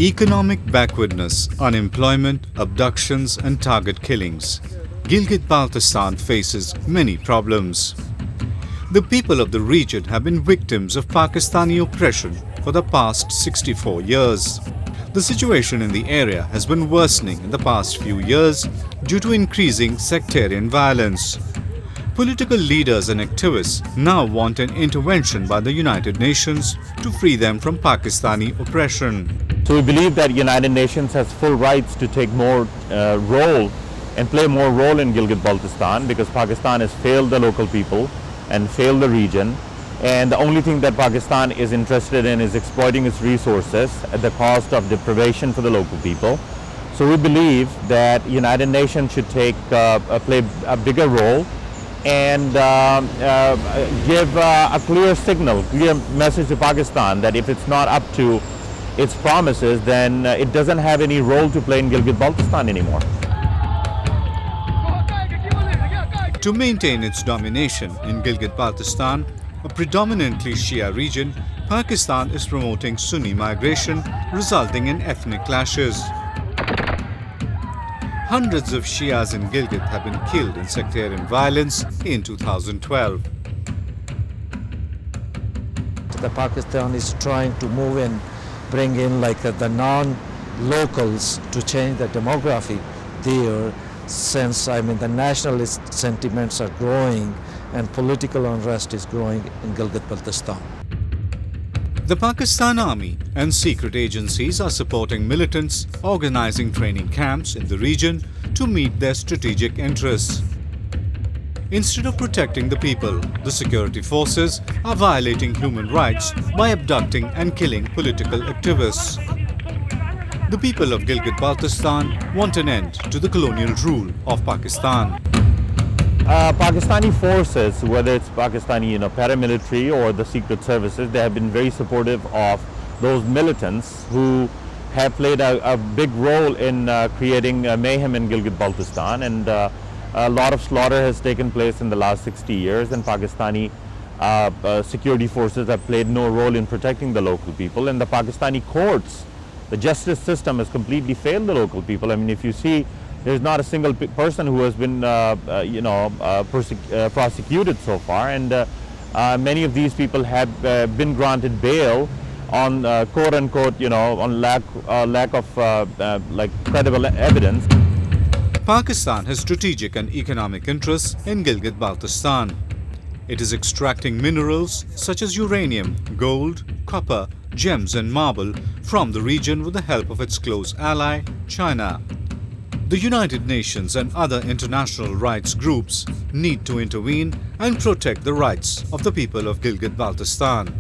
Economic backwardness, unemployment, abductions and target killings. Gilgit-Baltistan faces many problems. The people of the region have been victims of Pakistani oppression for the past 64 years. The situation in the area has been worsening in the past few years due to increasing sectarian violence. Political leaders and activists now want an intervention by the United Nations to free them from Pakistani oppression. So we believe that United Nations has full rights to take more role and play more role in Gilgit-Baltistan, because Pakistan has failed the local people and failed the region. And the only thing that Pakistan is interested in is exploiting its resources at the cost of deprivation for the local people. So we believe that United Nations should play a bigger role and give a clear signal, clear message to Pakistan that if it's not up to its promises, then it doesn't have any role to play in Gilgit-Baltistan anymore. To maintain its domination in Gilgit-Baltistan, a predominantly Shia region, Pakistan is promoting Sunni migration, resulting in ethnic clashes. Hundreds of Shias in Gilgit have been killed in sectarian violence in 2012. Pakistan is trying to move in, bring in the non-locals to change the demography there, since the nationalist sentiments are growing and political unrest is growing in Gilgit-Baltistan. The Pakistan Army and secret agencies are supporting militants organizing training camps in the region to meet their strategic interests. Instead of protecting the people, the security forces are violating human rights by abducting and killing political activists. The people of Gilgit-Baltistan want an end to the colonial rule of Pakistan. Pakistani forces, whether it's Pakistani paramilitary or the secret services, they have been very supportive of those militants who have played a big role in creating mayhem in Gilgit-Baltistan, and a lot of slaughter has taken place in the last 60 years, and Pakistani security forces have played no role in protecting the local people, and the Pakistani courts, the justice system has completely failed the local people. I mean, if you see, there's not a single person who has been prosecuted so far, and many of these people have been granted bail on quote unquote on lack of credible evidence. Pakistan has strategic and economic interests in Gilgit-Baltistan. It is extracting minerals such as uranium, gold, copper, gems and marble from the region with the help of its close ally, China. The United Nations and other international rights groups need to intervene and protect the rights of the people of Gilgit-Baltistan.